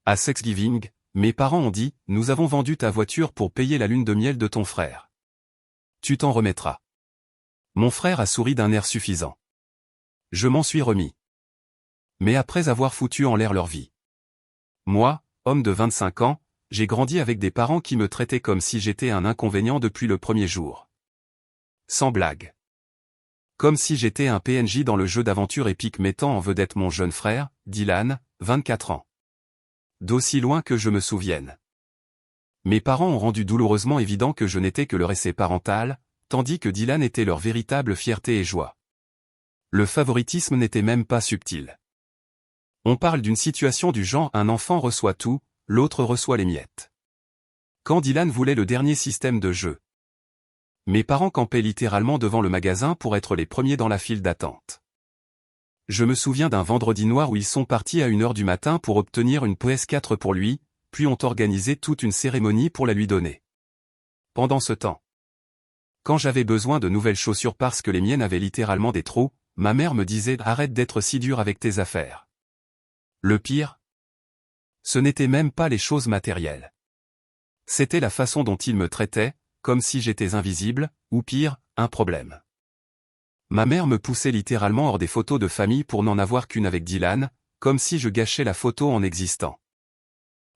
À Thanksgiving, mes parents ont dit, nous avons vendu ta voiture pour payer la lune de miel de ton frère. Tu t'en remettras. Mon frère a souri d'un air suffisant. Je m'en suis remis. Mais après avoir foutu en l'air leur vie. Moi, homme de 25 ans, j'ai grandi avec des parents qui me traitaient comme si j'étais un inconvénient depuis le premier jour. Sans blague. Comme si j'étais un PNJ dans le jeu d'aventure épique mettant en vedette mon jeune frère, Dylan, 24 ans. D'aussi loin que je me souvienne. Mes parents ont rendu douloureusement évident que je n'étais que leur essai parental, tandis que Dylan était leur véritable fierté et joie. Le favoritisme n'était même pas subtil. On parle d'une situation du genre un enfant reçoit tout, l'autre reçoit les miettes. Quand Dylan voulait le dernier système de jeu, mes parents campaient littéralement devant le magasin pour être les premiers dans la file d'attente. Je me souviens d'un vendredi noir où ils sont partis à 1h du matin pour obtenir une PS4 pour lui, puis ont organisé toute une cérémonie pour la lui donner. Pendant ce temps, quand j'avais besoin de nouvelles chaussures parce que les miennes avaient littéralement des trous, ma mère me disait « Arrête d'être si dur avec tes affaires ». Le pire, ce n'était même pas les choses matérielles. C'était la façon dont ils me traitaient, comme si j'étais invisible, ou pire, un problème. Ma mère me poussait littéralement hors des photos de famille pour n'en avoir qu'une avec Dylan, comme si je gâchais la photo en existant.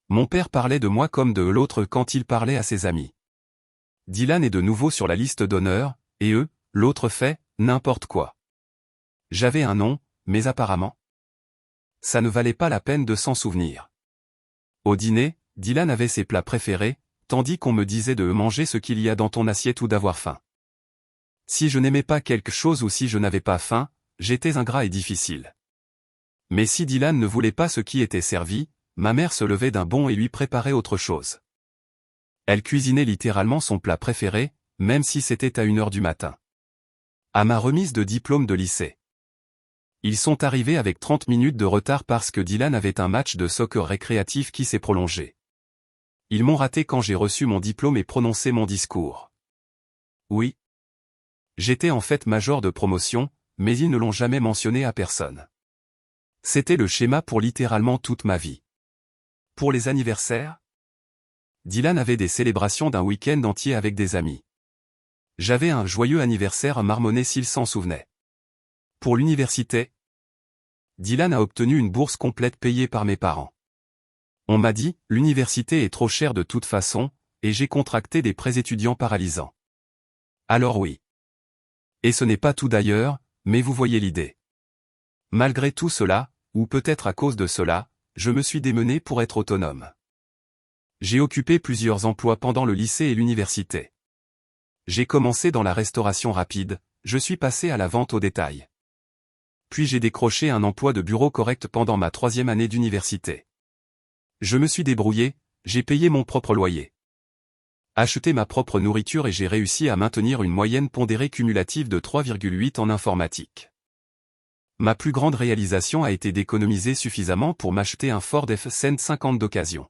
Mon père parlait de moi comme de l'autre quand il parlait à ses amis. Dylan est de nouveau sur la liste d'honneur, et l'autre fait, n'importe quoi. J'avais un nom, mais apparemment, ça ne valait pas la peine de s'en souvenir. Au dîner, Dylan avait ses plats préférés, tandis qu'on me disait de manger ce qu'il y a dans ton assiette ou d'avoir faim. Si je n'aimais pas quelque chose ou si je n'avais pas faim, j'étais ingrat et difficile. Mais si Dylan ne voulait pas ce qui était servi, ma mère se levait d'un bond et lui préparait autre chose. Elle cuisinait littéralement son plat préféré, même si c'était à 1h du matin. À ma remise de diplôme de lycée. Ils sont arrivés avec 30 minutes de retard parce que Dylan avait un match de soccer récréatif qui s'est prolongé. Ils m'ont raté quand j'ai reçu mon diplôme et prononcé mon discours. Oui. J'étais en fait major de promotion, mais ils ne l'ont jamais mentionné à personne. C'était le schéma pour littéralement toute ma vie. Pour les anniversaires, Dylan avait des célébrations d'un week-end entier avec des amis. J'avais un joyeux anniversaire à marmonner s'il s'en souvenait. Pour l'université, Dylan a obtenu une bourse complète payée par mes parents. On m'a dit, l'université est trop chère de toute façon, et j'ai contracté des prêts étudiants paralysants. Alors oui. Et ce n'est pas tout d'ailleurs, mais vous voyez l'idée. Malgré tout cela, ou peut-être à cause de cela, je me suis démené pour être autonome. J'ai occupé plusieurs emplois pendant le lycée et l'université. J'ai commencé dans la restauration rapide, je suis passé à la vente au détail. Puis j'ai décroché un emploi de bureau correct pendant ma 3e année d'université. Je me suis débrouillé, j'ai payé mon propre loyer. Acheté ma propre nourriture et j'ai réussi à maintenir une moyenne pondérée cumulative de 3,8 en informatique. Ma plus grande réalisation a été d'économiser suffisamment pour m'acheter un Ford F-150 d'occasion.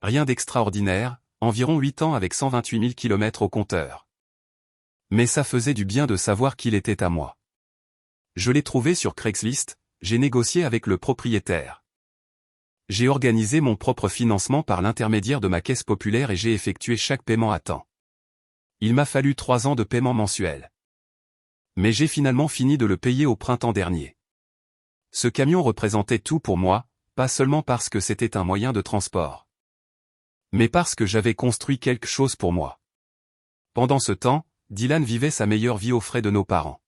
Rien d'extraordinaire, environ 8 ans avec 128 000 km au compteur. Mais ça faisait du bien de savoir qu'il était à moi. Je l'ai trouvé sur Craigslist, j'ai négocié avec le propriétaire. J'ai organisé mon propre financement par l'intermédiaire de ma caisse populaire et j'ai effectué chaque paiement à temps. Il m'a fallu 3 ans de paiement mensuel. Mais j'ai finalement fini de le payer au printemps dernier. Ce camion représentait tout pour moi, pas seulement parce que c'était un moyen de transport, mais parce que j'avais construit quelque chose pour moi. Pendant ce temps, Dylan vivait sa meilleure vie aux frais de nos parents.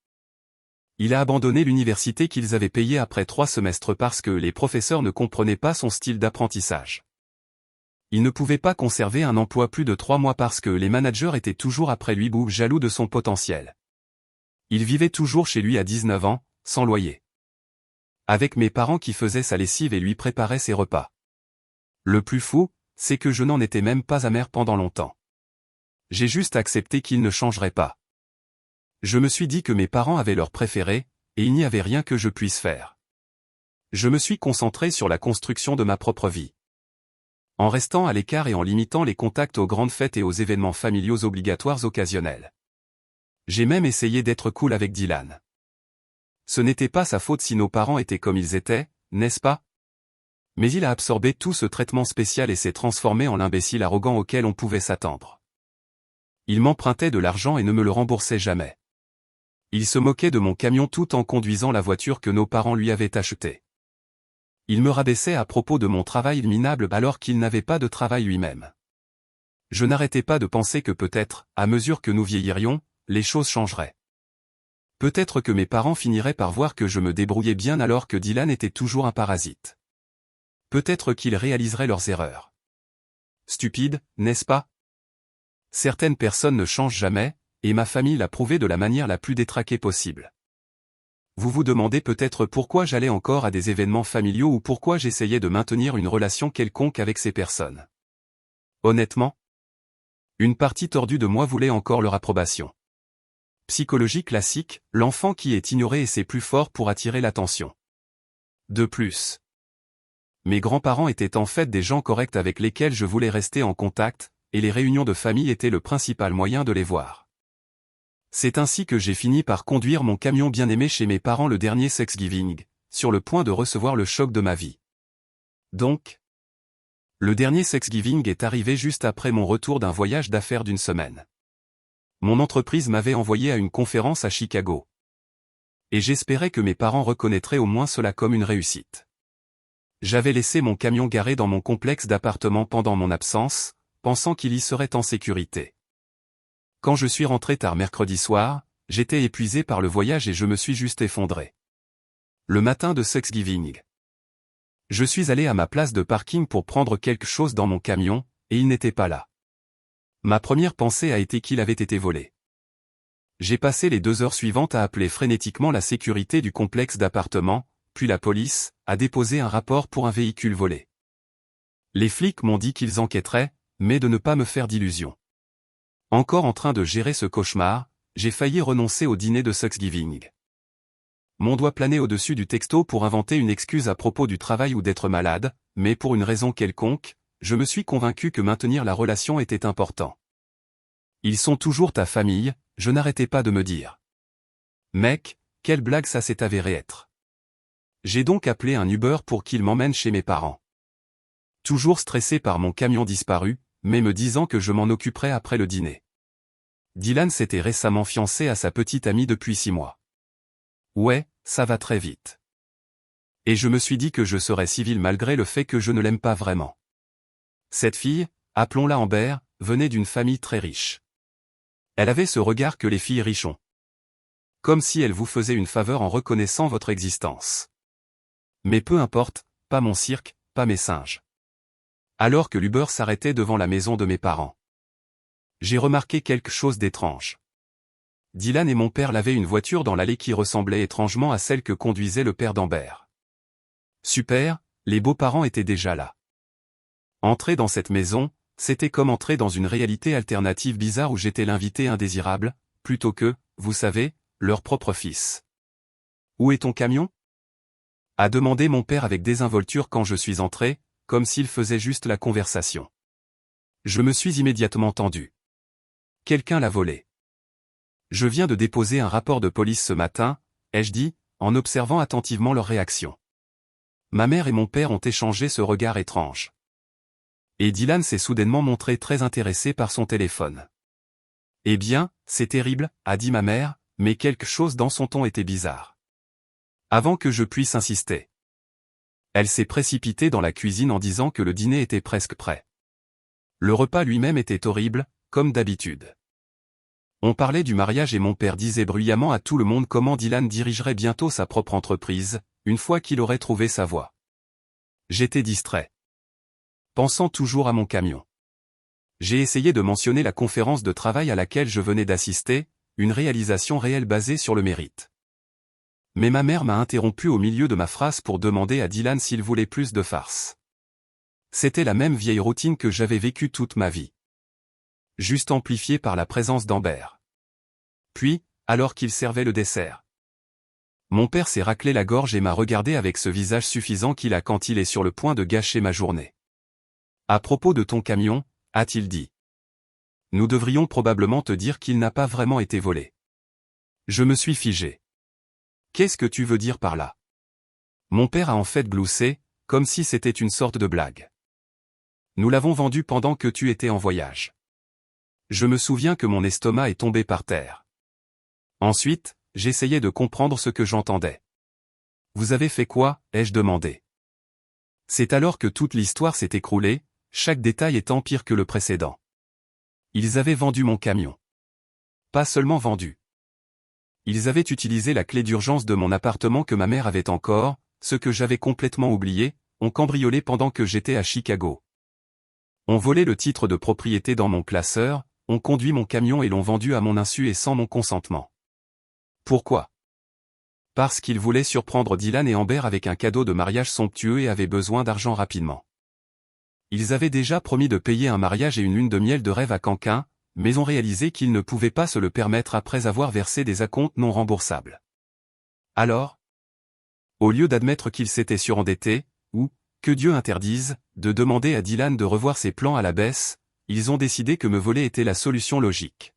Il a abandonné l'université qu'ils avaient payée après 3 semestres parce que les professeurs ne comprenaient pas son style d'apprentissage. Il ne pouvait pas conserver un emploi plus de 3 mois parce que les managers étaient toujours après lui jaloux de son potentiel. Il vivait toujours chez lui à 19 ans, sans loyer. Avec mes parents qui faisaient sa lessive et lui préparaient ses repas. Le plus fou, c'est que je n'en étais même pas amer pendant longtemps. J'ai juste accepté qu'il ne changerait pas. Je me suis dit que mes parents avaient leur préféré, et il n'y avait rien que je puisse faire. Je me suis concentré sur la construction de ma propre vie. En restant à l'écart et en limitant les contacts aux grandes fêtes et aux événements familiaux obligatoires occasionnels. J'ai même essayé d'être cool avec Dylan. Ce n'était pas sa faute si nos parents étaient comme ils étaient, n'est-ce pas? Mais il a absorbé tout ce traitement spécial et s'est transformé en l'imbécile arrogant auquel on pouvait s'attendre. Il m'empruntait de l'argent et ne me le remboursait jamais. Il se moquait de mon camion tout en conduisant la voiture que nos parents lui avaient achetée. Il me rabaissait à propos de mon travail minable alors qu'il n'avait pas de travail lui-même. Je n'arrêtais pas de penser que peut-être, à mesure que nous vieillirions, les choses changeraient. Peut-être que mes parents finiraient par voir que je me débrouillais bien alors que Dylan était toujours un parasite. Peut-être qu'ils réaliseraient leurs erreurs. Stupide, n'est-ce pas? Certaines personnes ne changent jamais, et ma famille l'a prouvé de la manière la plus détraquée possible. Vous vous demandez peut-être pourquoi j'allais encore à des événements familiaux ou pourquoi j'essayais de maintenir une relation quelconque avec ces personnes. Honnêtement, une partie tordue de moi voulait encore leur approbation. Psychologie classique, l'enfant qui est ignoré essaie plus fort pour attirer l'attention. De plus, mes grands-parents étaient en fait des gens corrects avec lesquels je voulais rester en contact, et les réunions de famille étaient le principal moyen de les voir. C'est ainsi que j'ai fini par conduire mon camion bien-aimé chez mes parents le dernier Thanksgiving, sur le point de recevoir le choc de ma vie. Donc, le dernier Thanksgiving est arrivé juste après mon retour d'un voyage d'affaires d'une semaine. Mon entreprise m'avait envoyé à une conférence à Chicago. Et j'espérais que mes parents reconnaîtraient au moins cela comme une réussite. J'avais laissé mon camion garé dans mon complexe d'appartements pendant mon absence, pensant qu'il y serait en sécurité. Quand je suis rentré tard mercredi soir, j'étais épuisé par le voyage et je me suis juste effondré. Le matin de Thanksgiving, je suis allé à ma place de parking pour prendre quelque chose dans mon camion, et il n'était pas là. Ma première pensée a été qu'il avait été volé. J'ai passé les 2 heures suivantes à appeler frénétiquement la sécurité du complexe d'appartements, puis la police, à déposer un rapport pour un véhicule volé. Les flics m'ont dit qu'ils enquêteraient, mais de ne pas me faire d'illusions. Encore en train de gérer ce cauchemar, j'ai failli renoncer au dîner de Thanksgiving. Mon doigt planait au-dessus du texto pour inventer une excuse à propos du travail ou d'être malade, mais pour une raison quelconque, je me suis convaincu que maintenir la relation était important. Ils sont toujours ta famille, je n'arrêtais pas de me dire. Mec, quelle blague ça s'est avéré être. J'ai donc appelé un Uber pour qu'il m'emmène chez mes parents. Toujours stressé par mon camion disparu, mais me disant que je m'en occuperais après le dîner. Dylan s'était récemment fiancé à sa petite amie depuis 6 mois. Ouais, ça va très vite. Et je me suis dit que je serais civil malgré le fait que je ne l'aime pas vraiment. Cette fille, appelons-la Amber, venait d'une famille très riche. Elle avait ce regard que les filles riches ont. Comme si elle vous faisait une faveur en reconnaissant votre existence. Mais peu importe, pas mon cirque, pas mes singes. Alors que l'Uber s'arrêtait devant la maison de mes parents. J'ai remarqué quelque chose d'étrange. Dylan et mon père lavaient une voiture dans l'allée qui ressemblait étrangement à celle que conduisait le père d'Amber. Super, les beaux-parents étaient déjà là. Entrer dans cette maison, c'était comme entrer dans une réalité alternative bizarre où j'étais l'invité indésirable, plutôt que, vous savez, leur propre fils. Où est ton camion? A demandé mon père avec désinvolture quand je suis entré, comme s'il faisait juste la conversation. Je me suis immédiatement tendu. Quelqu'un l'a volé. Je viens de déposer un rapport de police ce matin, ai-je dit, en observant attentivement leur réaction. Ma mère et mon père ont échangé ce regard étrange. Et Dylan s'est soudainement montré très intéressé par son téléphone. Eh bien, c'est terrible, a dit ma mère, mais quelque chose dans son ton était bizarre. Avant que je puisse insister. Elle s'est précipitée dans la cuisine en disant que le dîner était presque prêt. Le repas lui-même était horrible, comme d'habitude. On parlait du mariage et mon père disait bruyamment à tout le monde comment Dylan dirigerait bientôt sa propre entreprise, une fois qu'il aurait trouvé sa voie. J'étais distrait. Pensant toujours à mon camion. J'ai essayé de mentionner la conférence de travail à laquelle je venais d'assister, une réalisation réelle basée sur le mérite. Mais ma mère m'a interrompu au milieu de ma phrase pour demander à Dylan s'il voulait plus de farce. C'était la même vieille routine que j'avais vécue toute ma vie. Juste amplifiée par la présence d'Amber. Puis, alors qu'il servait le dessert. Mon père s'est raclé la gorge et m'a regardé avec ce visage suffisant qu'il a quand il est sur le point de gâcher ma journée. À propos de ton camion, a-t-il dit. Nous devrions probablement te dire qu'il n'a pas vraiment été volé. Je me suis figé. Qu'est-ce que tu veux dire par là? Mon père a en fait gloussé, comme si c'était une sorte de blague. Nous l'avons vendu pendant que tu étais en voyage. Je me souviens que mon estomac est tombé par terre. Ensuite, j'essayais de comprendre ce que j'entendais. Vous avez fait quoi, ai-je demandé. C'est alors que toute l'histoire s'est écroulée, chaque détail étant pire que le précédent. Ils avaient vendu mon camion. Pas seulement vendu. Ils avaient utilisé la clé d'urgence de mon appartement que ma mère avait encore, ce que j'avais complètement oublié, ont cambriolé pendant que j'étais à Chicago. On volé le titre de propriété dans mon classeur, ont conduit mon camion et l'ont vendu à mon insu et sans mon consentement. Pourquoi? Parce qu'ils voulaient surprendre Dylan et Amber avec un cadeau de mariage somptueux et avaient besoin d'argent rapidement. Ils avaient déjà promis de payer un mariage et une lune de miel de rêve à Canquin, mais ont réalisé qu'ils ne pouvaient pas se le permettre après avoir versé des acomptes non remboursables. Alors, au lieu d'admettre qu'ils s'étaient surendettés, ou, que Dieu interdise, de demander à Dylan de revoir ses plans à la baisse, ils ont décidé que me voler était la solution logique.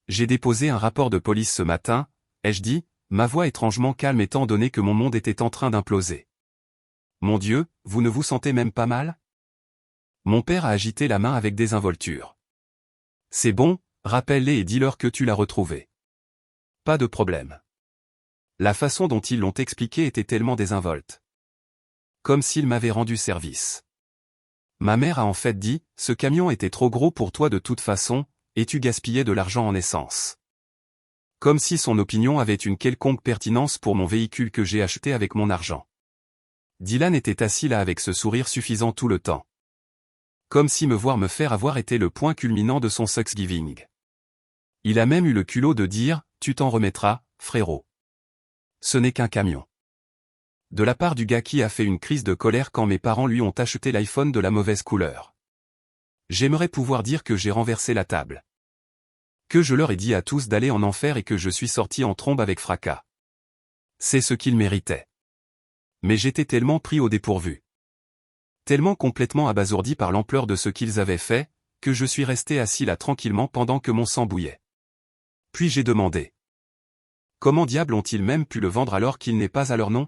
J'ai déposé un rapport de police ce matin, ai-je dit, ma voix étrangement calme étant donné que mon monde était en train d'imploser. Mon Dieu, vous ne vous sentez même pas mal? Mon père a agité la main avec désinvolture. C'est bon, rappelle-les et dis-leur que tu l'as retrouvé. Pas de problème. La façon dont ils l'ont expliqué était tellement désinvolte. Comme s'ils m'avaient rendu service. Ma mère a en fait dit, ce camion était trop gros pour toi de toute façon, et tu gaspillais de l'argent en essence. Comme si son opinion avait une quelconque pertinence pour mon véhicule que j'ai acheté avec mon argent. Dylan était assis là avec ce sourire suffisant tout le temps. Comme si me voir me faire avoir été le point culminant de son Thanksgiving. Il a même eu le culot de dire, tu t'en remettras, frérot. Ce n'est qu'un camion. De la part du gars qui a fait une crise de colère quand mes parents lui ont acheté l'iPhone de la mauvaise couleur. J'aimerais pouvoir dire que j'ai renversé la table. Que je leur ai dit à tous d'aller en enfer et que je suis sorti en trombe avec fracas. C'est ce qu'ils méritaient. Mais j'étais tellement pris au dépourvu. Tellement complètement abasourdi par l'ampleur de ce qu'ils avaient fait, que je suis resté assis là tranquillement pendant que mon sang bouillait. Puis j'ai demandé. Comment diable ont-ils même pu le vendre alors qu'il n'est pas à leur nom?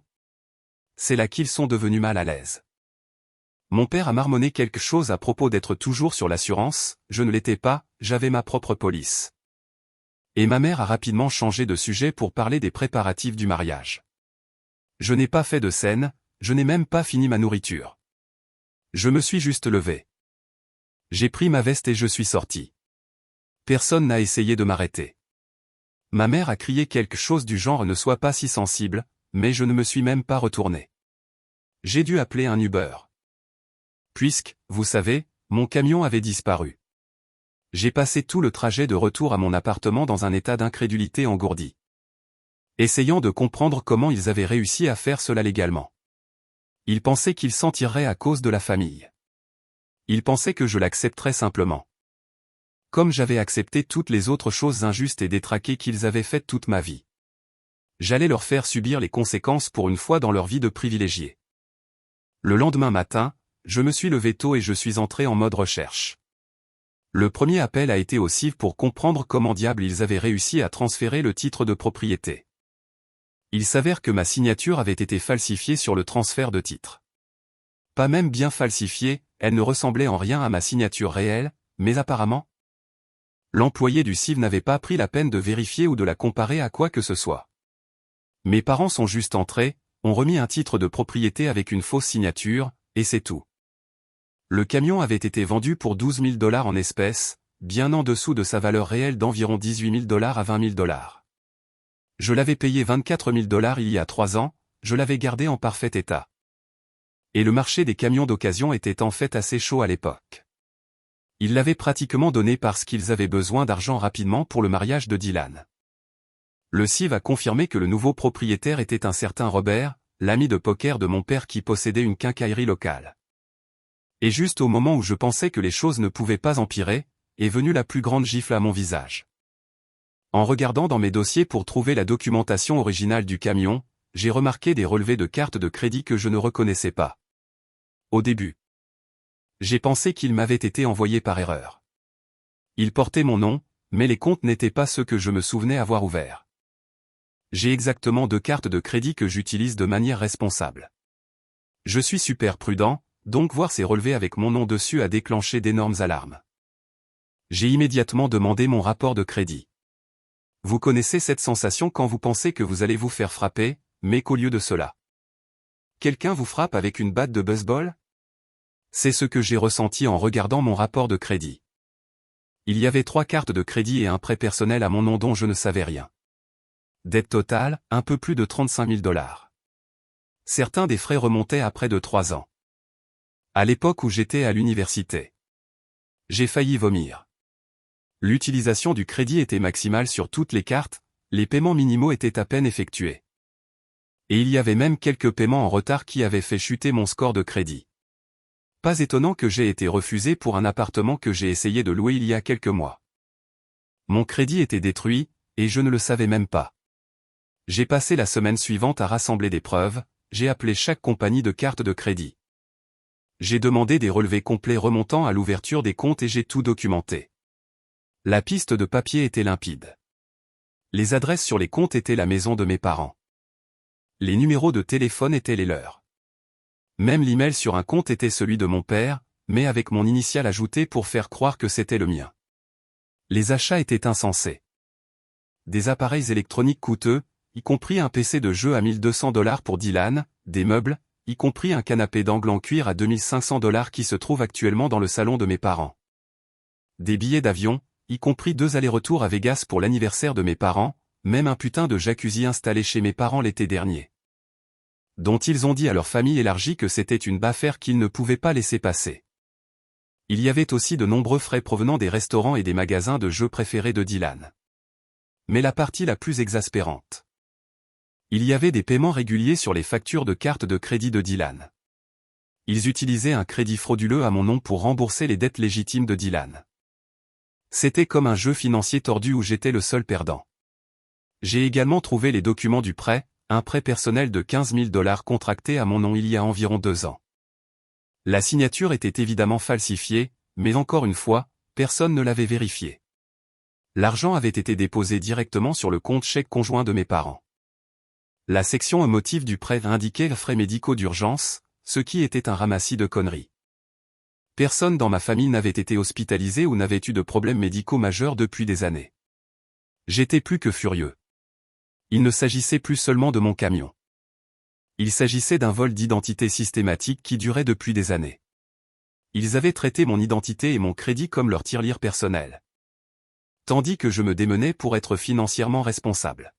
C'est là qu'ils sont devenus mal à l'aise. Mon père a marmonné quelque chose à propos d'être toujours sur l'assurance, je ne l'étais pas, j'avais ma propre police. Et ma mère a rapidement changé de sujet pour parler des préparatifs du mariage. Je n'ai pas fait de scène, je n'ai même pas fini ma nourriture. Je me suis juste levé. J'ai pris ma veste et je suis sorti. Personne n'a essayé de m'arrêter. Ma mère a crié quelque chose du genre « ne sois pas si sensible », mais je ne me suis même pas retourné. J'ai dû appeler un Uber. Puisque, vous savez, mon camion avait disparu. J'ai passé tout le trajet de retour à mon appartement dans un état d'incrédulité engourdi. Essayant de comprendre comment ils avaient réussi à faire cela légalement. Ils pensaient qu'ils s'en tireraient à cause de la famille. Ils pensaient que je l'accepterais simplement. Comme j'avais accepté toutes les autres choses injustes et détraquées qu'ils avaient faites toute ma vie. J'allais leur faire subir les conséquences pour une fois dans leur vie de privilégiés. Le lendemain matin, je me suis levé tôt et je suis entré en mode recherche. Le premier appel a été au CIV pour comprendre comment diable ils avaient réussi à transférer le titre de propriété. Il s'avère que ma signature avait été falsifiée sur le transfert de titre. Pas même bien falsifiée, elle ne ressemblait en rien à ma signature réelle, mais apparemment, l'employé du CIV n'avait pas pris la peine de vérifier ou de la comparer à quoi que ce soit. Mes parents sont juste entrés, ont remis un titre de propriété avec une fausse signature, et c'est tout. Le camion avait été vendu pour 12 000 $ en espèces, bien en dessous de sa valeur réelle d'environ 18 000 $ à 20 000 $. Je l'avais payé 24 000 $ il y a 3 ans, je l'avais gardé en parfait état. Et le marché des camions d'occasion était en fait assez chaud à l'époque. Ils l'avaient pratiquement donné parce qu'ils avaient besoin d'argent rapidement pour le mariage de Dylan. Le CIV a confirmé que le nouveau propriétaire était un certain Robert, l'ami de poker de mon père qui possédait une quincaillerie locale. Et juste au moment où je pensais que les choses ne pouvaient pas empirer, est venue la plus grande gifle à mon visage. En regardant dans mes dossiers pour trouver la documentation originale du camion, j'ai remarqué des relevés de cartes de crédit que je ne reconnaissais pas. Au début, j'ai pensé qu'ils m'avaient été envoyés par erreur. Ils portaient mon nom, mais les comptes n'étaient pas ceux que je me souvenais avoir ouverts. J'ai exactement 2 cartes de crédit que j'utilise de manière responsable. Je suis super prudent, donc voir ces relevés avec mon nom dessus a déclenché d'énormes alarmes. J'ai immédiatement demandé mon rapport de crédit. Vous connaissez cette sensation quand vous pensez que vous allez vous faire frapper, mais qu'au lieu de cela, quelqu'un vous frappe avec une batte de baseball? C'est ce que j'ai ressenti en regardant mon rapport de crédit. Il y avait 3 cartes de crédit et un prêt personnel à mon nom dont je ne savais rien. Dette totale, un peu plus de 35 000 $. Certains des frais remontaient à près de 3 ans. À l'époque où j'étais à l'université, j'ai failli vomir. L'utilisation du crédit était maximale sur toutes les cartes, les paiements minimaux étaient à peine effectués. Et il y avait même quelques paiements en retard qui avaient fait chuter mon score de crédit. Pas étonnant que j'ai été refusé pour un appartement que j'ai essayé de louer il y a quelques mois. Mon crédit était détruit, et je ne le savais même pas. J'ai passé la semaine suivante à rassembler des preuves, j'ai appelé chaque compagnie de cartes de crédit. J'ai demandé des relevés complets remontant à l'ouverture des comptes et j'ai tout documenté. La piste de papier était limpide. Les adresses sur les comptes étaient la maison de mes parents. Les numéros de téléphone étaient les leurs. Même l'email sur un compte était celui de mon père, mais avec mon initiale ajoutée pour faire croire que c'était le mien. Les achats étaient insensés. Des appareils électroniques coûteux, y compris un PC de jeu à 1 200 $ pour Dylan, des meubles, y compris un canapé d'angle en cuir à 2 500 $ qui se trouve actuellement dans le salon de mes parents. Des billets d'avion, y compris 2 allers-retours à Vegas pour l'anniversaire de mes parents, même un putain de jacuzzi installé chez mes parents l'été dernier, dont ils ont dit à leur famille élargie que c'était une affaire qu'ils ne pouvaient pas laisser passer. Il y avait aussi de nombreux frais provenant des restaurants et des magasins de jeux préférés de Dylan. Mais la partie la plus exaspérante, il y avait des paiements réguliers sur les factures de carte de crédit de Dylan. Ils utilisaient un crédit frauduleux à mon nom pour rembourser les dettes légitimes de Dylan. C'était comme un jeu financier tordu où j'étais le seul perdant. J'ai également trouvé les documents du prêt, un prêt personnel de 15 000 $ contracté à mon nom il y a environ 2 ans. La signature était évidemment falsifiée, mais encore une fois, personne ne l'avait vérifié. L'argent avait été déposé directement sur le compte chèque conjoint de mes parents. La section au motif du prêt indiquait frais médicaux d'urgence, ce qui était un ramassis de conneries. Personne dans ma famille n'avait été hospitalisé ou n'avait eu de problèmes médicaux majeurs depuis des années. J'étais plus que furieux. Il ne s'agissait plus seulement de mon camion. Il s'agissait d'un vol d'identité systématique qui durait depuis des années. Ils avaient traité mon identité et mon crédit comme leur tirelire personnel. Tandis que je me démenais pour être financièrement responsable.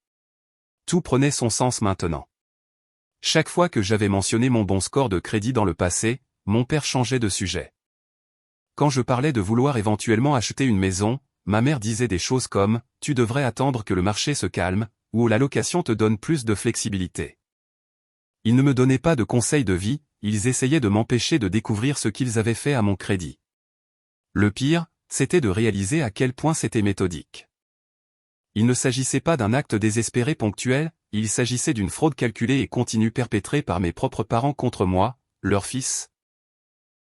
Tout prenait son sens maintenant. Chaque fois que j'avais mentionné mon bon score de crédit dans le passé, mon père changeait de sujet. Quand je parlais de vouloir éventuellement acheter une maison, ma mère disait des choses comme « Tu devrais attendre que le marché se calme » ou « La location te donne plus de flexibilité ». Ils ne me donnaient pas de conseils de vie, ils essayaient de m'empêcher de découvrir ce qu'ils avaient fait à mon crédit. Le pire, c'était de réaliser à quel point c'était méthodique. Il ne s'agissait pas d'un acte désespéré ponctuel, il s'agissait d'une fraude calculée et continue perpétrée par mes propres parents contre moi, leur fils.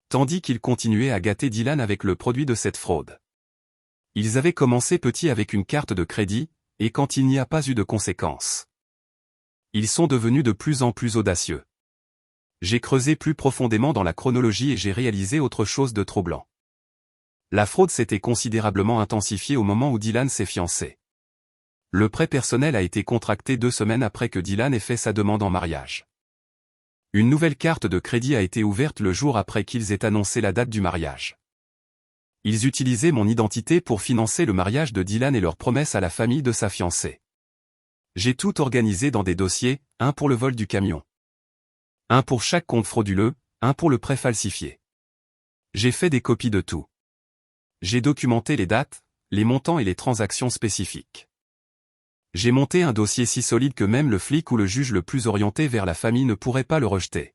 Tandis qu'ils continuaient à gâter Dylan avec le produit de cette fraude. Ils avaient commencé petit avec une carte de crédit, et quand il n'y a pas eu de conséquences, ils sont devenus de plus en plus audacieux. J'ai creusé plus profondément dans la chronologie et j'ai réalisé autre chose de troublant. La fraude s'était considérablement intensifiée au moment où Dylan s'est fiancé. Le prêt personnel a été contracté 2 semaines après que Dylan ait fait sa demande en mariage. Une nouvelle carte de crédit a été ouverte le jour après qu'ils aient annoncé la date du mariage. Ils utilisaient mon identité pour financer le mariage de Dylan et leur promesse à la famille de sa fiancée. J'ai tout organisé dans des dossiers, un pour le vol du camion, un pour chaque compte frauduleux, un pour le prêt falsifié. J'ai fait des copies de tout. J'ai documenté les dates, les montants et les transactions spécifiques. J'ai monté un dossier si solide que même le flic ou le juge le plus orienté vers la famille ne pourrait pas le rejeter.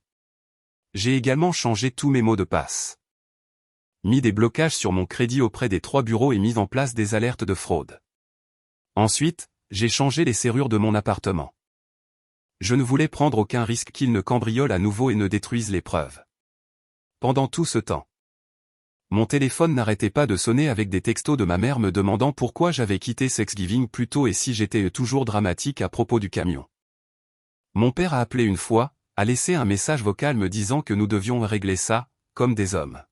J'ai également changé tous mes mots de passe, mis des blocages sur mon crédit auprès des 3 bureaux et mis en place des alertes de fraude. Ensuite, j'ai changé les serrures de mon appartement. Je ne voulais prendre aucun risque qu'ils ne cambriolent à nouveau et ne détruisent les preuves. Pendant tout ce temps, mon téléphone n'arrêtait pas de sonner avec des textos de ma mère me demandant pourquoi j'avais quitté Thanksgiving plus tôt et si j'étais toujours dramatique à propos du camion. Mon père a appelé une fois, a laissé un message vocal me disant que nous devions régler ça, comme des hommes.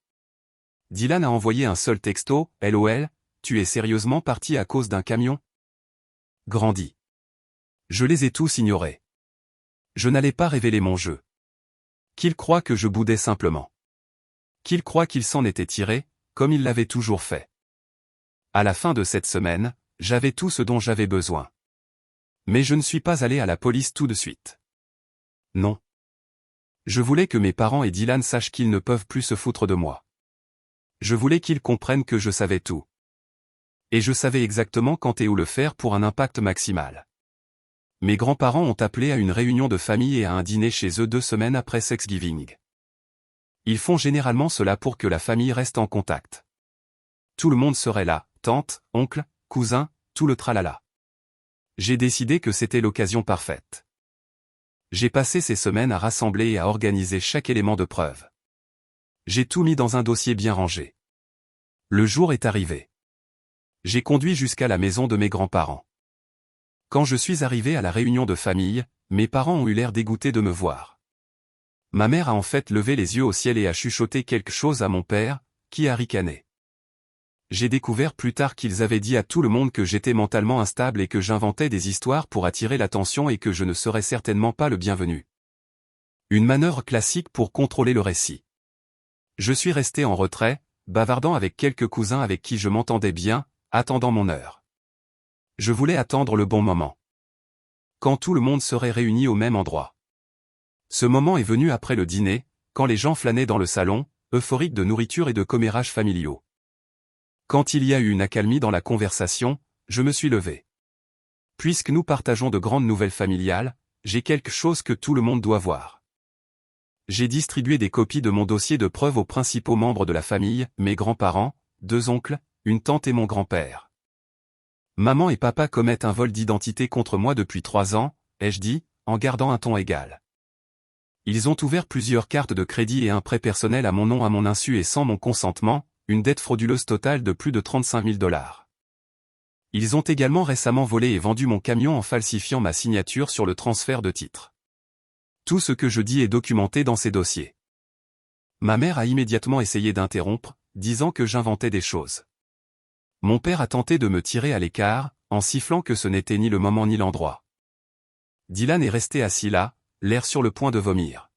Dylan a envoyé un seul texto, LOL, tu es sérieusement parti à cause d'un camion? Grandi. Je les ai tous ignorés. Je n'allais pas révéler mon jeu. Qu'il croit que je boudais simplement. Qu'il croit qu'il s'en était tiré, comme il l'avait toujours fait. À la fin de cette semaine, j'avais tout ce dont j'avais besoin. Mais je ne suis pas allé à la police tout de suite. Non. Je voulais que mes parents et Dylan sachent qu'ils ne peuvent plus se foutre de moi. Je voulais qu'ils comprennent que je savais tout. Et je savais exactement quand et où le faire pour un impact maximal. Mes grands-parents ont appelé à une réunion de famille et à un dîner chez eux 2 semaines après Thanksgiving. Ils font généralement cela pour que la famille reste en contact. Tout le monde serait là, tante, oncle, cousin, tout le tralala. J'ai décidé que c'était l'occasion parfaite. J'ai passé ces semaines à rassembler et à organiser chaque élément de preuve. J'ai tout mis dans un dossier bien rangé. Le jour est arrivé. J'ai conduit jusqu'à la maison de mes grands-parents. Quand je suis arrivé à la réunion de famille, mes parents ont eu l'air dégoûtés de me voir. Ma mère a en fait levé les yeux au ciel et a chuchoté quelque chose à mon père, qui a ricané. J'ai découvert plus tard qu'ils avaient dit à tout le monde que j'étais mentalement instable et que j'inventais des histoires pour attirer l'attention et que je ne serais certainement pas le bienvenu. Une manœuvre classique pour contrôler le récit. Je suis resté en retrait, bavardant avec quelques cousins avec qui je m'entendais bien, attendant mon heure. Je voulais attendre le bon moment. Quand tout le monde serait réuni au même endroit. Ce moment est venu après le dîner, quand les gens flânaient dans le salon, euphoriques de nourriture et de commérages familiaux. Quand il y a eu une accalmie dans la conversation, je me suis levé. Puisque nous partageons de grandes nouvelles familiales, j'ai quelque chose que tout le monde doit voir. J'ai distribué des copies de mon dossier de preuves aux principaux membres de la famille, mes grands-parents, 2 oncles, une tante et mon grand-père. Maman et papa commettent un vol d'identité contre moi depuis 3 ans, ai-je dit, en gardant un ton égal. Ils ont ouvert plusieurs cartes de crédit et un prêt personnel à mon nom à mon insu et sans mon consentement, une dette frauduleuse totale de plus de 35 000 $. Ils ont également récemment volé et vendu mon camion en falsifiant ma signature sur le transfert de titre. Tout ce que je dis est documenté dans ces dossiers. Ma mère a immédiatement essayé d'interrompre, disant que j'inventais des choses. Mon père a tenté de me tirer à l'écart, en sifflant que ce n'était ni le moment ni l'endroit. Dylan est resté assis là, l'air sur le point de vomir.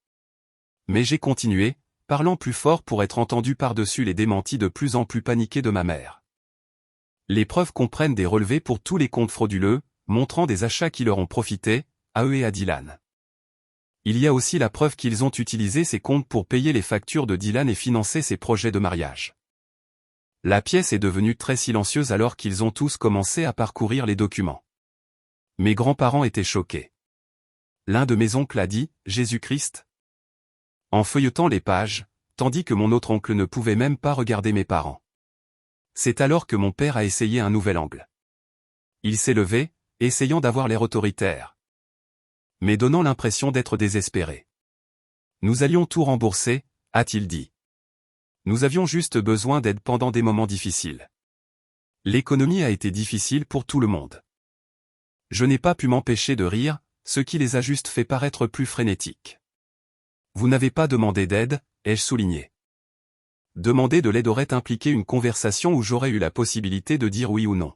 Mais j'ai continué, parlant plus fort pour être entendu par-dessus les démentis de plus en plus paniqués de ma mère. Les preuves comprennent des relevés pour tous les comptes frauduleux, montrant des achats qui leur ont profité, à eux et à Dylan. Il y a aussi la preuve qu'ils ont utilisé ces comptes pour payer les factures de Dylan et financer ses projets de mariage. La pièce est devenue très silencieuse alors qu'ils ont tous commencé à parcourir les documents. Mes grands-parents étaient choqués. L'un de mes oncles a dit « Jésus-Christ ?» en feuilletant les pages, tandis que mon autre oncle ne pouvait même pas regarder mes parents. C'est alors que mon père a essayé un nouvel angle. Il s'est levé, essayant d'avoir l'air autoritaire. Mais donnant l'impression d'être désespéré. Nous allions tout rembourser, a-t-il dit. Nous avions juste besoin d'aide pendant des moments difficiles. L'économie a été difficile pour tout le monde. Je n'ai pas pu m'empêcher de rire, ce qui les a juste fait paraître plus frénétiques. Vous n'avez pas demandé d'aide, ai-je souligné. Demander de l'aide aurait impliqué une conversation où j'aurais eu la possibilité de dire oui ou non.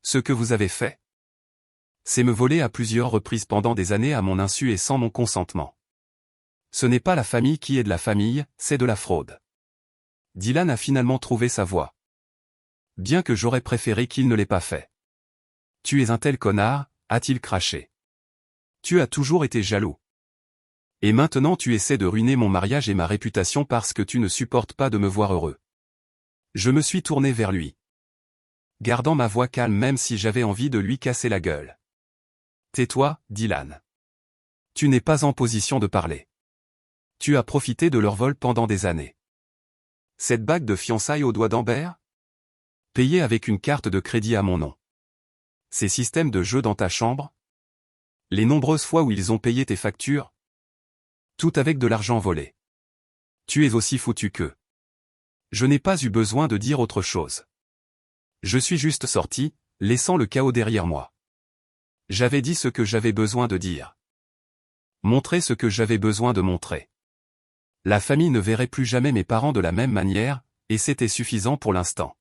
Ce que vous avez fait, c'est me voler à plusieurs reprises pendant des années à mon insu et sans mon consentement. Ce n'est pas la famille qui est de la famille, c'est de la fraude. Dylan a finalement trouvé sa voie. Bien que j'aurais préféré qu'il ne l'ait pas fait. Tu es un tel connard, a-t-il craché. Tu as toujours été jaloux. Et maintenant tu essaies de ruiner mon mariage et ma réputation parce que tu ne supportes pas de me voir heureux. Je me suis tourné vers lui. Gardant ma voix calme même si j'avais envie de lui casser la gueule. Tais-toi, Dylan. Tu n'es pas en position de parler. Tu as profité de leur vol pendant des années. Cette bague de fiançailles au doigt d'Amber? Payée avec une carte de crédit à mon nom. Ces systèmes de jeu dans ta chambre? Les nombreuses fois où ils ont payé tes factures? Tout avec de l'argent volé. Tu es aussi foutu qu'eux. Je n'ai pas eu besoin de dire autre chose. Je suis juste sorti, laissant le chaos derrière moi. J'avais dit ce que j'avais besoin de dire. Montrer ce que j'avais besoin de montrer. La famille ne verrait plus jamais mes parents de la même manière, et c'était suffisant pour l'instant.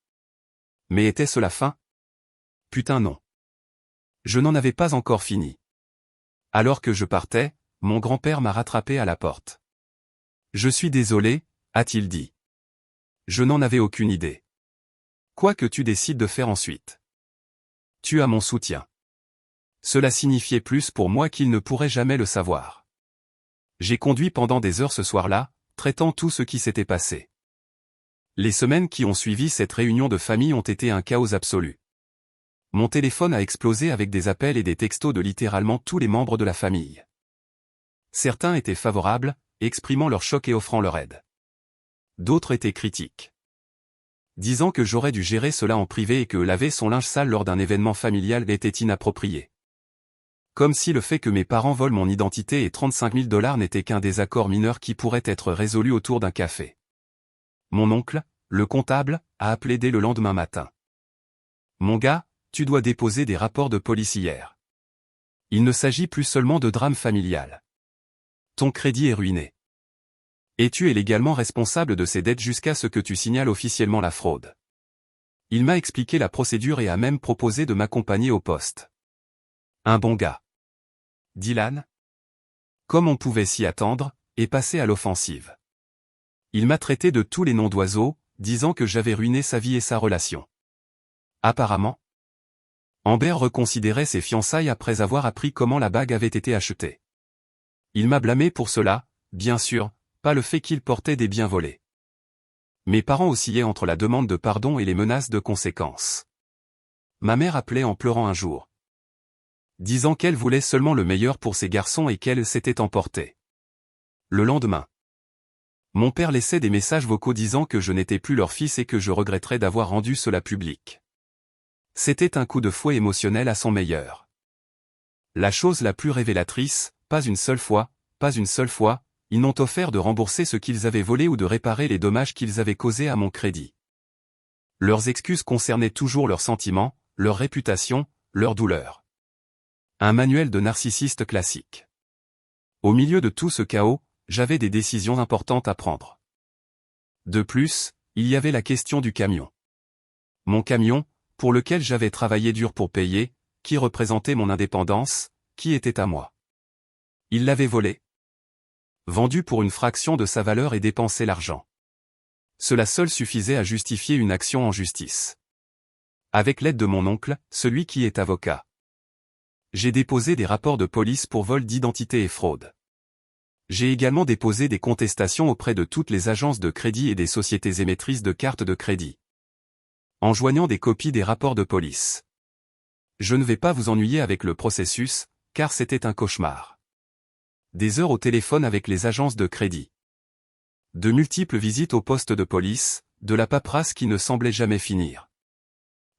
Mais était-ce la fin? Putain non. Je n'en avais pas encore fini. Alors que je partais, mon grand-père m'a rattrapé à la porte. Je suis désolé, a-t-il dit. Je n'en avais aucune idée. Quoi que tu décides de faire ensuite. Tu as mon soutien. Cela signifiait plus pour moi qu'il ne pourrait jamais le savoir. J'ai conduit pendant des heures ce soir-là, traitant tout ce qui s'était passé. Les semaines qui ont suivi cette réunion de famille ont été un chaos absolu. Mon téléphone a explosé avec des appels et des textos de littéralement tous les membres de la famille. Certains étaient favorables, exprimant leur choc et offrant leur aide. D'autres étaient critiques, disant que j'aurais dû gérer cela en privé et que laver son linge sale lors d'un événement familial était inapproprié. Comme si le fait que mes parents volent mon identité et 35 000 $ n'était qu'un désaccord mineur qui pourrait être résolu autour d'un café. Mon oncle, le comptable, a appelé dès le lendemain matin. Mon gars, tu dois déposer des rapports de police hier. Il ne s'agit plus seulement de drame familial. Ton crédit est ruiné. Et tu es légalement responsable de ces dettes jusqu'à ce que tu signales officiellement la fraude. Il m'a expliqué la procédure et a même proposé de m'accompagner au poste. Un bon gars. Dylan, comme on pouvait s'y attendre, est passé à l'offensive. Il m'a traité de tous les noms d'oiseaux, disant que j'avais ruiné sa vie et sa relation. Apparemment, Amber reconsidérait ses fiançailles après avoir appris comment la bague avait été achetée. Il m'a blâmé pour cela, bien sûr, pas le fait qu'il portait des biens volés. Mes parents oscillaient entre la demande de pardon et les menaces de conséquences. Ma mère appelait en pleurant un jour, disant qu'elle voulait seulement le meilleur pour ses garçons et qu'elle s'était emportée. Le lendemain, mon père laissait des messages vocaux disant que je n'étais plus leur fils et que je regretterais d'avoir rendu cela public. C'était un coup de fouet émotionnel à son meilleur. La chose la plus révélatrice, pas une seule fois, ils n'ont offert de rembourser ce qu'ils avaient volé ou de réparer les dommages qu'ils avaient causés à mon crédit. Leurs excuses concernaient toujours leurs sentiments, leur réputation, leur douleur. Un manuel de narcissiste classique. Au milieu de tout ce chaos, j'avais des décisions importantes à prendre. De plus, il y avait la question du camion. Mon camion, pour lequel j'avais travaillé dur pour payer, qui représentait mon indépendance, qui était à moi. Il l'avait volé, vendu pour une fraction de sa valeur et dépensé l'argent. Cela seul suffisait à justifier une action en justice. Avec l'aide de mon oncle, celui qui est avocat, j'ai déposé des rapports de police pour vol d'identité et fraude. J'ai également déposé des contestations auprès de toutes les agences de crédit et des sociétés émettrices de cartes de crédit, en joignant des copies des rapports de police. Je ne vais pas vous ennuyer avec le processus, car c'était un cauchemar. Des heures au téléphone avec les agences de crédit. De multiples visites au poste de police, de la paperasse qui ne semblait jamais finir.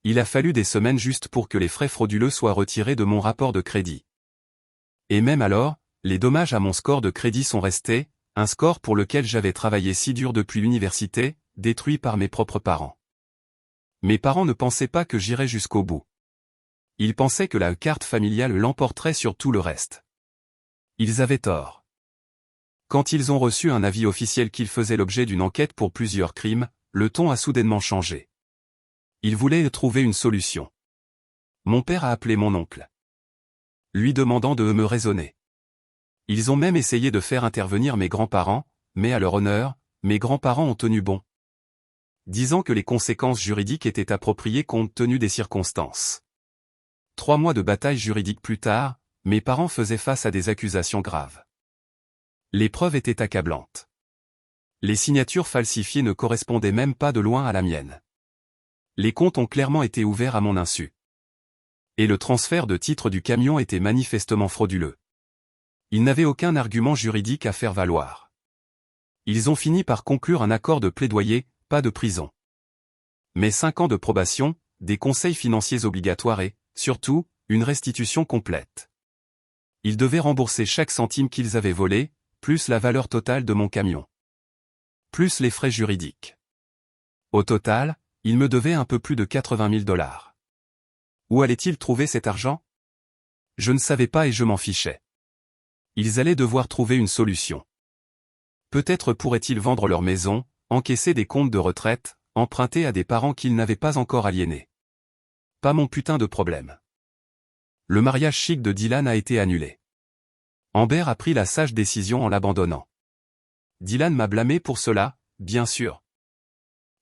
Il a fallu des semaines juste pour que les frais frauduleux soient retirés de mon rapport de crédit. Et même alors, les dommages à mon score de crédit sont restés, un score pour lequel j'avais travaillé si dur depuis l'université, détruit par mes propres parents. Mes parents ne pensaient pas que j'irais jusqu'au bout. Ils pensaient que la carte familiale l'emporterait sur tout le reste. Ils avaient tort. Quand ils ont reçu un avis officiel qu'il faisait l'objet d'une enquête pour plusieurs crimes, le ton a soudainement changé. Ils voulaient trouver une solution. Mon père a appelé mon oncle, lui demandant de me raisonner. Ils ont même essayé de faire intervenir mes grands-parents, mais à leur honneur, mes grands-parents ont tenu bon, disant que les conséquences juridiques étaient appropriées compte tenu des circonstances. 3 mois de bataille juridique plus tard, mes parents faisaient face à des accusations graves. Les preuves étaient accablantes. Les signatures falsifiées ne correspondaient même pas de loin à la mienne. Les comptes ont clairement été ouverts à mon insu. Et le transfert de titre du camion était manifestement frauduleux. Ils n'avaient aucun argument juridique à faire valoir. Ils ont fini par conclure un accord de plaidoyer, pas de prison. Mais 5 ans de probation, des conseils financiers obligatoires et, surtout, une restitution complète. Ils devaient rembourser chaque centime qu'ils avaient volé, plus la valeur totale de mon camion, plus les frais juridiques. Au total, ils me devaient un peu plus de 80 000 $. Où allaient-ils trouver cet argent? Je ne savais pas et je m'en fichais. Ils allaient devoir trouver une solution. Peut-être pourraient-ils vendre leur maison, encaisser des comptes de retraite, emprunter à des parents qu'ils n'avaient pas encore aliénés. Pas mon putain de problème. Le mariage chic de Dylan a été annulé. Amber a pris la sage décision en l'abandonnant. Dylan m'a blâmé pour cela, bien sûr.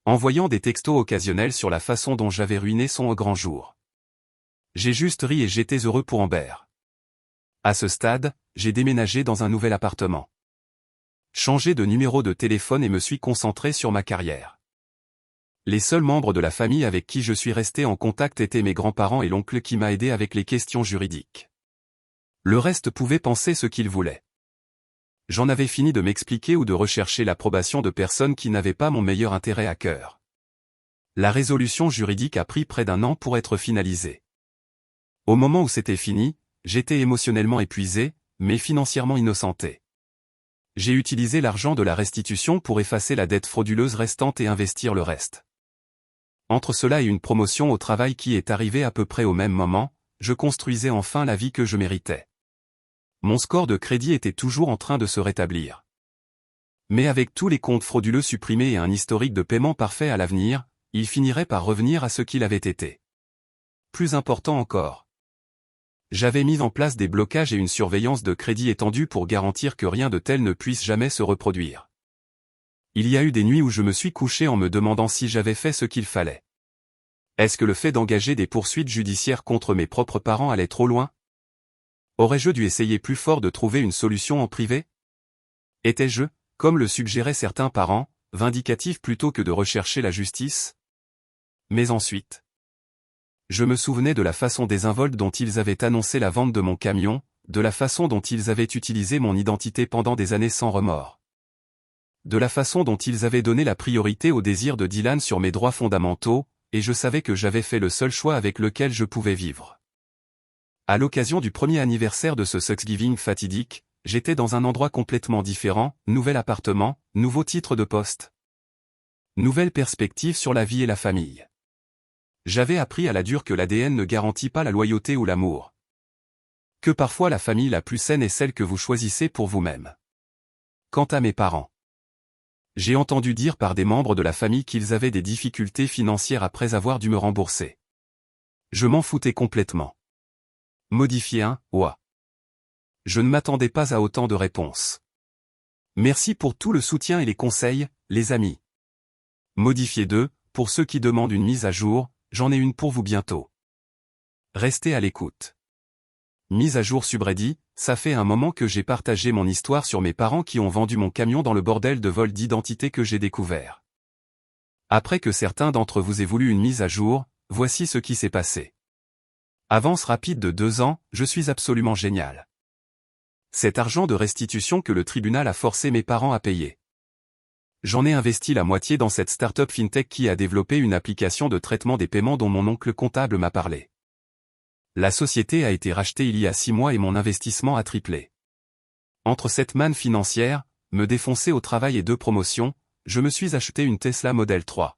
Envoyant des textos occasionnels sur la façon dont j'avais ruiné son grand jour. J'ai juste ri et j'étais heureux pour Amber. À ce stade, j'ai déménagé dans un nouvel appartement. Changé de numéro de téléphone et me suis concentré sur ma carrière. Les seuls membres de la famille avec qui je suis resté en contact étaient mes grands-parents et l'oncle qui m'a aidé avec les questions juridiques. Le reste pouvait penser ce qu'il voulait. J'en avais fini de m'expliquer ou de rechercher l'approbation de personnes qui n'avaient pas mon meilleur intérêt à cœur. La résolution juridique a pris près d'1 an pour être finalisée. Au moment où c'était fini, j'étais émotionnellement épuisé, mais financièrement innocenté. J'ai utilisé l'argent de la restitution pour effacer la dette frauduleuse restante et investir le reste. Entre cela et une promotion au travail qui est arrivée à peu près au même moment, je construisais enfin la vie que je méritais. Mon score de crédit était toujours en train de se rétablir. Mais avec tous les comptes frauduleux supprimés et un historique de paiement parfait à l'avenir, il finirait par revenir à ce qu'il avait été. Plus important encore. J'avais mis en place des blocages et une surveillance de crédit étendue pour garantir que rien de tel ne puisse jamais se reproduire. Il y a eu des nuits où je me suis couché en me demandant si j'avais fait ce qu'il fallait. Est-ce que le fait d'engager des poursuites judiciaires contre mes propres parents allait trop loin? Aurais-je dû essayer plus fort de trouver une solution en privé? Étais-je, comme le suggéraient certains parents, vindicatif plutôt que de rechercher la justice? Mais ensuite, je me souvenais de la façon désinvolte dont ils avaient annoncé la vente de mon camion, de la façon dont ils avaient utilisé mon identité pendant des années sans remords. De la façon dont ils avaient donné la priorité au désir de Dylan sur mes droits fondamentaux, et je savais que j'avais fait le seul choix avec lequel je pouvais vivre. À l'occasion du premier anniversaire de ce Thanksgiving fatidique, j'étais dans un endroit complètement différent, nouvel appartement, nouveau titre de poste. Nouvelle perspective sur la vie et la famille. J'avais appris à la dure que l'ADN ne garantit pas la loyauté ou l'amour. Que parfois la famille la plus saine est celle que vous choisissez pour vous-même. Quant à mes parents, j'ai entendu dire par des membres de la famille qu'ils avaient des difficultés financières après avoir dû me rembourser. Je m'en foutais complètement. Modifier un « ouah ». Je ne m'attendais pas à autant de réponses. Merci pour tout le soutien et les conseils, les amis. Modifier 2, pour ceux qui demandent une mise à jour, j'en ai une pour vous bientôt. Restez à l'écoute. Mise à jour subreddit, ça fait un moment que j'ai partagé mon histoire sur mes parents qui ont vendu mon camion dans le bordel de vol d'identité que j'ai découvert. Après que certains d'entre vous aient voulu une mise à jour, voici ce qui s'est passé. Avance rapide de 2 ans, je suis absolument génial. Cet argent de restitution que le tribunal a forcé mes parents à payer. J'en ai investi la moitié dans cette start-up fintech qui a développé une application de traitement des paiements dont mon oncle comptable m'a parlé. La société a été rachetée il y a 6 mois et mon investissement a triplé. Entre cette manne financière, me défoncer au travail et 2 promotions, je me suis acheté une Tesla Model 3.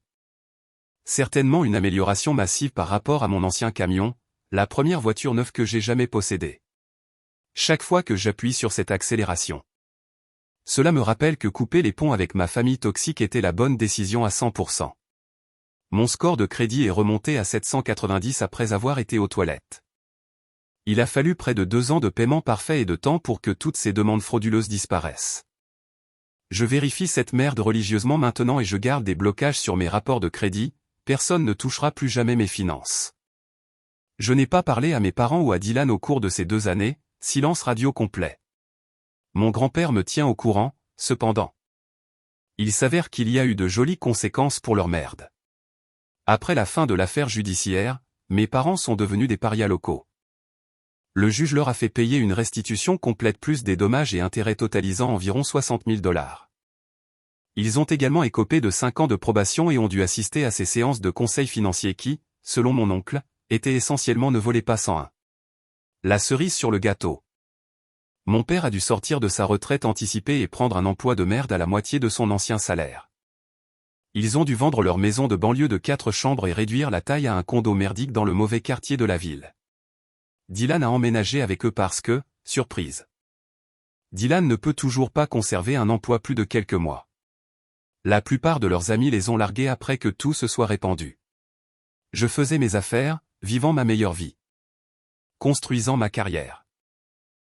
Certainement une amélioration massive par rapport à mon ancien camion, la première voiture neuve que j'ai jamais possédée. Chaque fois que j'appuie sur cette accélération, cela me rappelle que couper les ponts avec ma famille toxique était la bonne décision à 100%. Mon score de crédit est remonté à 790 après avoir été aux toilettes. Il a fallu près de 2 ans de paiement parfait et de temps pour que toutes ces demandes frauduleuses disparaissent. Je vérifie cette merde religieusement maintenant et je garde des blocages sur mes rapports de crédit, personne ne touchera plus jamais mes finances. Je n'ai pas parlé à mes parents ou à Dylan au cours de ces 2 années, silence radio complet. Mon grand-père me tient au courant, cependant. Il s'avère qu'il y a eu de jolies conséquences pour leur merde. Après la fin de l'affaire judiciaire, mes parents sont devenus des parias locaux. Le juge leur a fait payer une restitution complète plus des dommages et intérêts totalisant environ 60 000 $. Ils ont également écopé de 5 ans de probation et ont dû assister à ces séances de conseil financier qui, selon mon oncle, étaient essentiellement ne volaient pas 101. La cerise sur le gâteau. Mon père a dû sortir de sa retraite anticipée et prendre un emploi de merde à la moitié de son ancien salaire. Ils ont dû vendre leur maison de banlieue de 4 chambres et réduire la taille à un condo merdique dans le mauvais quartier de la ville. Dylan a emménagé avec eux parce que, surprise, Dylan ne peut toujours pas conserver un emploi plus de quelques mois. La plupart de leurs amis les ont largués après que tout se soit répandu. Je faisais mes affaires, vivant ma meilleure vie. Construisant ma carrière.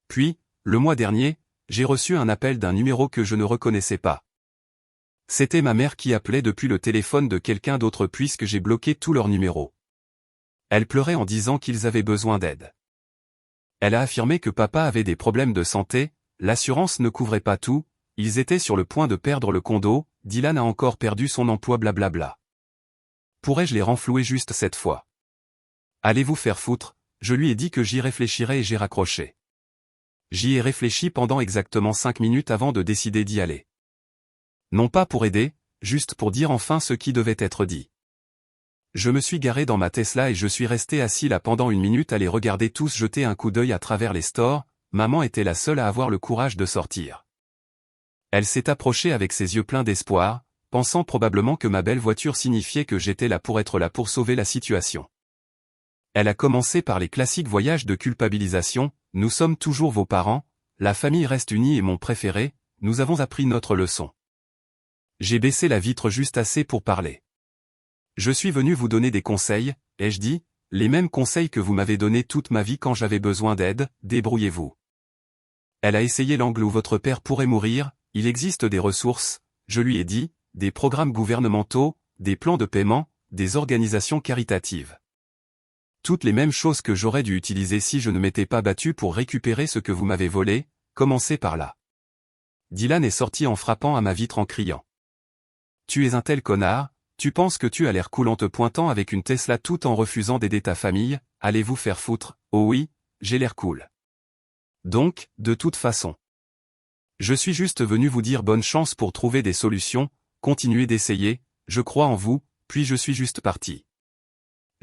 Puis, le mois dernier, j'ai reçu un appel d'un numéro que je ne reconnaissais pas. C'était ma mère qui appelait depuis le téléphone de quelqu'un d'autre puisque j'ai bloqué tous leurs numéros. Elle pleurait en disant qu'ils avaient besoin d'aide. Elle a affirmé que papa avait des problèmes de santé, l'assurance ne couvrait pas tout, ils étaient sur le point de perdre le condo, Dylan a encore perdu son emploi blablabla. Pourrais-je les renflouer juste cette fois? Allez vous faire foutre, je lui ai dit que j'y réfléchirais et j'ai raccroché. J'y ai réfléchi pendant exactement 5 minutes avant de décider d'y aller. Non pas pour aider, juste pour dire enfin ce qui devait être dit. Je me suis garé dans ma Tesla et je suis resté assis là pendant 1 minute à les regarder tous jeter un coup d'œil à travers les stores, maman était la seule à avoir le courage de sortir. Elle s'est approchée avec ses yeux pleins d'espoir, pensant probablement que ma belle voiture signifiait que j'étais là pour sauver la situation. Elle a commencé par les classiques voyages de culpabilisation, nous sommes toujours vos parents, la famille reste unie et mon préféré, nous avons appris notre leçon. J'ai baissé la vitre juste assez pour parler. Je suis venu vous donner des conseils, ai-je dit, les mêmes conseils que vous m'avez donnés toute ma vie quand j'avais besoin d'aide, débrouillez-vous. Elle a essayé l'angle où votre père pourrait mourir, il existe des ressources, je lui ai dit, des programmes gouvernementaux, des plans de paiement, des organisations caritatives. Toutes les mêmes choses que j'aurais dû utiliser si je ne m'étais pas battu pour récupérer ce que vous m'avez volé, commencez par là. Dylan est sorti en frappant à ma vitre en criant. Tu es un tel connard, tu penses que tu as l'air cool en te pointant avec une Tesla tout en refusant d'aider ta famille, allez vous faire foutre, oh oui, j'ai l'air cool. Donc, de toute façon. Je suis juste venu vous dire bonne chance pour trouver des solutions, continuez d'essayer, je crois en vous, puis je suis juste parti.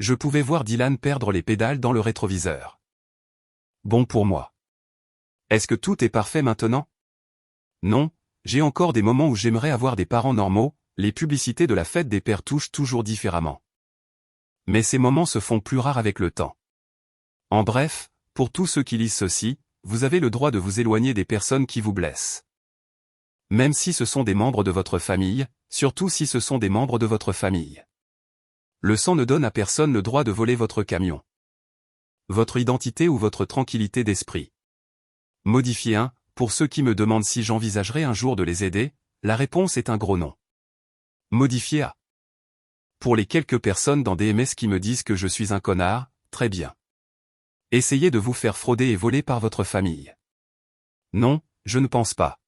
Je pouvais voir Dylan perdre les pédales dans le rétroviseur. Bon pour moi. Est-ce que tout est parfait maintenant? Non, j'ai encore des moments où j'aimerais avoir des parents normaux, les publicités de la fête des pères touchent toujours différemment. Mais ces moments se font plus rares avec le temps. En bref, pour tous ceux qui lisent ceci, vous avez le droit de vous éloigner des personnes qui vous blessent. Même si ce sont des membres de votre famille, surtout si ce sont des membres de votre famille. Le sang ne donne à personne le droit de voler votre camion. Votre identité ou votre tranquillité d'esprit. Modifier un, pour ceux qui me demandent si j'envisagerais un jour de les aider, la réponse est un gros non. Modifier à. Pour les quelques personnes dans DMS qui me disent que je suis un connard, très bien. Essayez de vous faire frauder et voler par votre famille. Non, je ne pense pas.